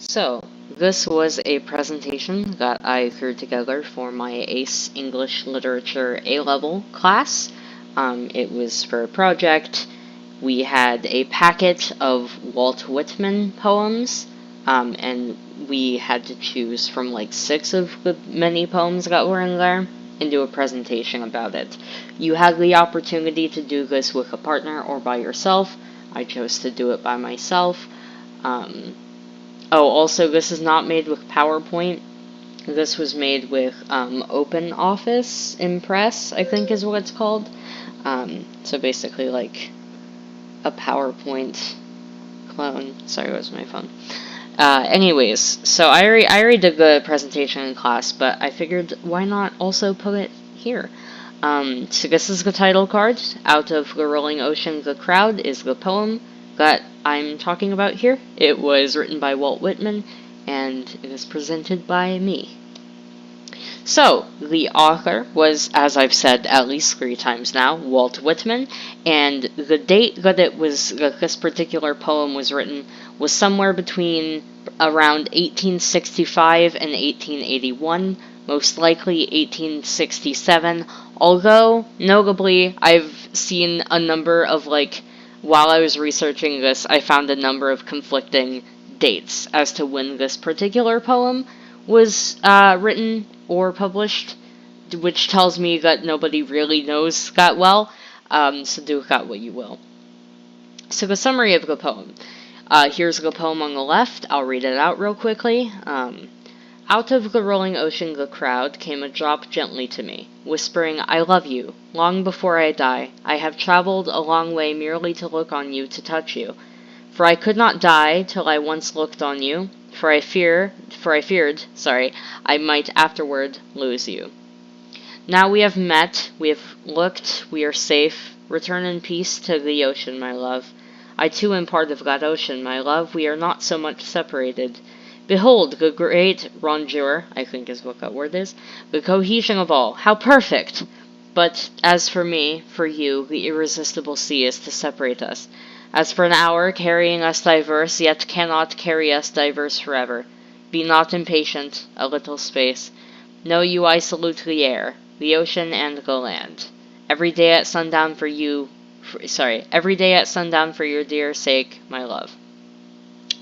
So, this was a presentation that I threw together for my AICE English Literature A-Level class. It was for a project. We had a packet of Walt Whitman poems, and we had to choose from like 6 of the many poems that were in there and do a presentation about it. You had the opportunity to do this with a partner or by yourself. I chose to do it by myself. Also, this is not made with PowerPoint. This was made with OpenOffice Impress, I think is what it's called. So basically like a PowerPoint clone. Sorry, it was my phone. Anyways, so I already did the presentation in class, but I figured why not also put it here. So this is the title card. Out of the Rolling Ocean, the Crowd is the poem that I'm talking about here. It was written by Walt Whitman, and it is presented by me. So, the author was, as I've said at least 3 times now, Walt Whitman, and the date that this particular poem was written was somewhere between around 1865 and 1881, most likely 1867, although, notably, I've seen a number of, while I was researching this, I found a number of conflicting dates as to when this particular poem was written or published, which tells me that nobody really knows that well, so do with that what you will. So the summary of the poem. Here's the poem on the left. I'll read it out real quickly. Out of the rolling ocean the crowd came a drop gently to me, whispering, I love you, long before I die. I have traveled a long way merely to look on you, to touch you. For I could not die till I once looked on you, for I feared, I might afterward lose you. Now we have met, we have looked, we are safe. Return in peace to the ocean, my love. I too am part of that ocean, my love. We are not so much separated. Behold, the great rondure, I think is what that word is, the cohesion of all. How perfect! But as for me, for you, the irresistible sea is to separate us. As for an hour carrying us diverse, yet cannot carry us diverse forever. Be not impatient, a little space. Know you I salute the air, the ocean, and the land. Every day at sundown for your dear sake, my love.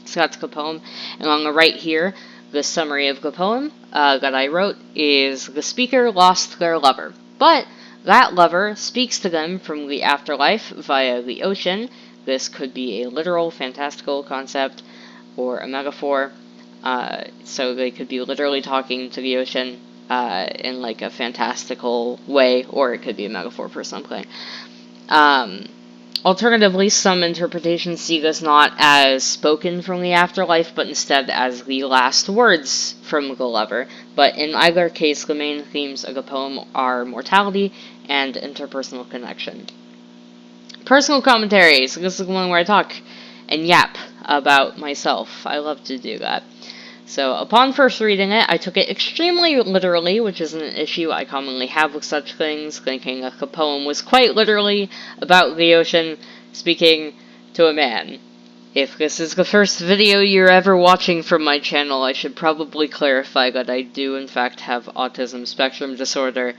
So that's the poem. And on the right here, the summary of the poem that I wrote is, the speaker lost their lover, but that lover speaks to them from the afterlife via the ocean. This could be a literal, fantastical concept or a metaphor. So they could be literally talking to the ocean in like a fantastical way, or it could be a metaphor for something. Alternatively, some interpretations see this not as spoken from the afterlife, but instead as the last words from the lover. But in either case, the main themes of the poem are mortality and interpersonal connection. Personal commentary. So this is the one where I talk and yap about myself. I love to do that. So, upon first reading it, I took it extremely literally, which is an issue I commonly have with such things, thinking that the poem was quite literally about the ocean speaking to a man. If this is the first video you're ever watching from my channel, I should probably clarify that I do in fact have autism spectrum disorder,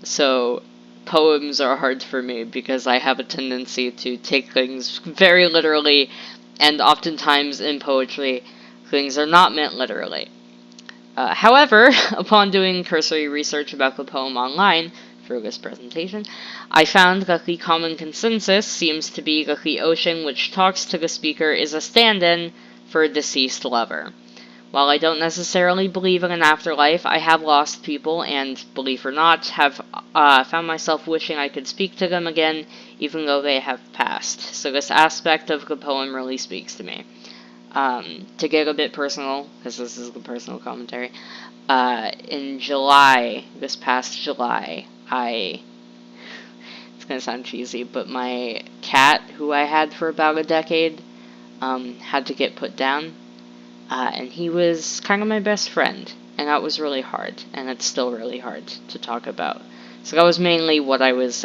so poems are hard for me because I have a tendency to take things very literally, and oftentimes in poetry, things are not meant literally. However, upon doing cursory research about the poem online for this presentation, I found that the common consensus seems to be that the ocean which talks to the speaker is a stand-in for a deceased lover. While I don't necessarily believe in an afterlife, I have lost people and, believe it or not, have found myself wishing I could speak to them again, even though they have passed. So this aspect of the poem really speaks to me. To get a bit personal, because this is the personal commentary, in July, this past July, it's gonna sound cheesy, but my cat, who I had for about a decade, had to get put down, and he was kind of my best friend, and that was really hard, and it's still really hard to talk about. So that was mainly what I was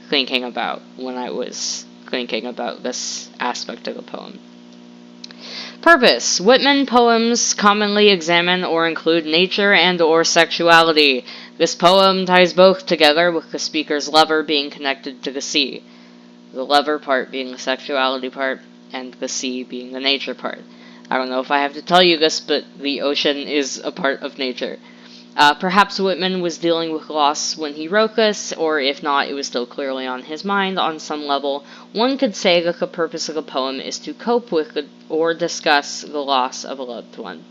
thinking about when I was thinking about this aspect of the poem. Purpose. Whitman poems commonly examine or include nature and or sexuality. This poem ties both together, with the speaker's lover being connected to the sea. The lover part being the sexuality part, and the sea being the nature part. I don't know if I have to tell you this, but the ocean is a part of nature. Perhaps Whitman was dealing with loss when he wrote this, or if not, it was still clearly on his mind on some level. One could say that the purpose of the poem is to cope with or discuss the loss of a loved one.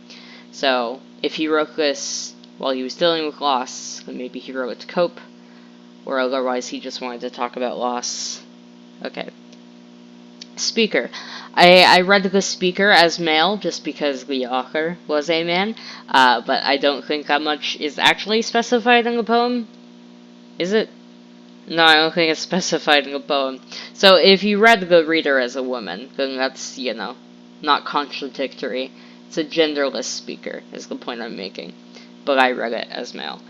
So, if he wrote this while he was dealing with loss, then maybe he wrote it to cope, or otherwise he just wanted to talk about loss. Okay. Speaker. I read the speaker as male just because the author was a man, but I don't think that much is actually specified in the poem. Is it? No, I don't think it's specified in the poem. So if you read the reader as a woman, then that's, not contradictory. It's a genderless speaker, is the point I'm making. But I read it as male.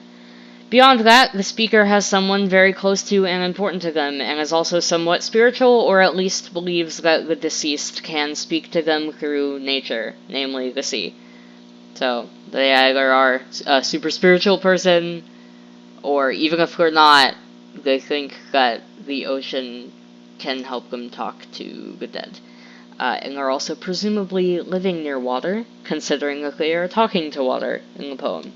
Beyond that, the speaker has someone very close to and important to them, and is also somewhat spiritual, or at least believes that the deceased can speak to them through nature, namely the sea. So, they either are a super spiritual person, or even if they're not, they think that the ocean can help them talk to the dead. And are also presumably living near water, considering that they are talking to water in the poem.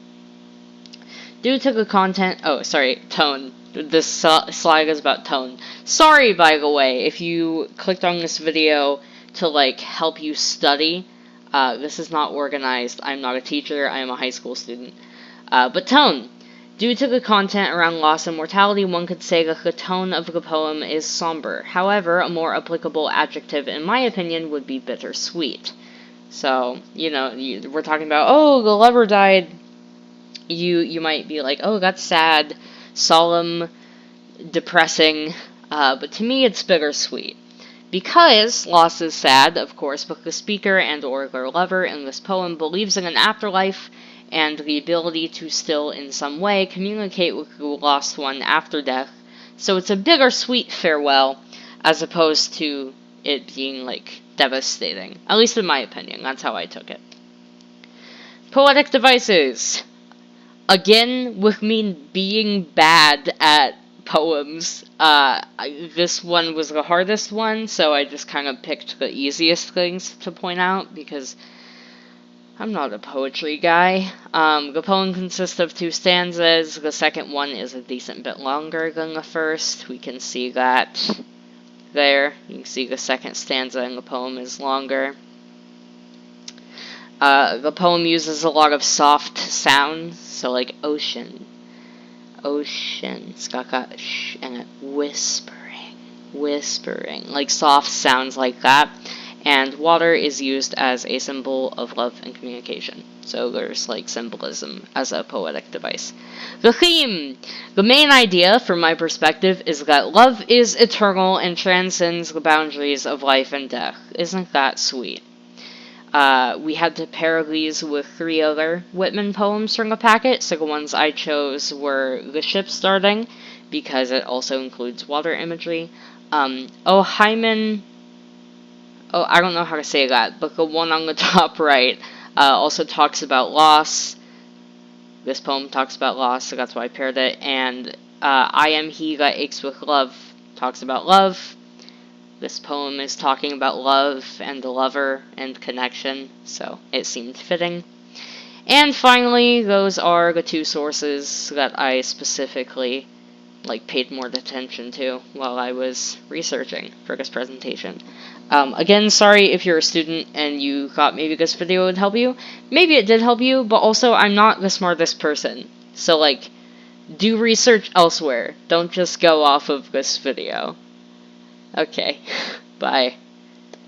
Due to the content... Oh, sorry, tone. This slide is about tone. Sorry, by the way, if you clicked on this video to, help you study. This is not organized. I'm not a teacher. I am a high school student. But tone. Due to the content around loss and mortality, one could say that the tone of the poem is somber. However, a more applicable adjective, in my opinion, would be bittersweet. So, we're talking about, oh, the lover died. You might be like, oh, that's sad, solemn, depressing, but to me it's bittersweet. Because loss is sad, of course, but the speaker and or their lover in this poem believes in an afterlife and the ability to still in some way communicate with the lost one after death. So it's a bittersweet farewell, as opposed to it being, devastating. At least in my opinion, that's how I took it. Poetic devices. Again, with me being bad at poems, this one was the hardest one, so I just kind of picked the easiest things to point out, because I'm not a poetry guy. The poem consists of 2 stanzas. The second one is a decent bit longer than the first. We can see that there. You can see the second stanza in the poem is longer. The poem uses a lot of soft sounds, so like ocean, it's got that sh and it whispering, like soft sounds like that, and water is used as a symbol of love and communication, so there's symbolism as a poetic device. The theme! The main idea, from my perspective, is that love is eternal and transcends the boundaries of life and death. Isn't that sweet? We had to pair these with 3 other Whitman poems from the packet, so the ones I chose were The Ship Starting, because it also includes water imagery. Hyman... Oh, I don't know how to say that, but the one on the top right also talks about loss. This poem talks about loss, so that's why I paired it. And I Am He That Aches With Love talks about love. This poem is talking about love and the lover and connection, so it seemed fitting. And finally, those are the 2 sources that I specifically paid more attention to while I was researching for this presentation. Again, sorry if you're a student and you thought maybe this video would help you. Maybe it did help you, but also I'm not the smartest person. So do research elsewhere. Don't just go off of this video. Okay, bye.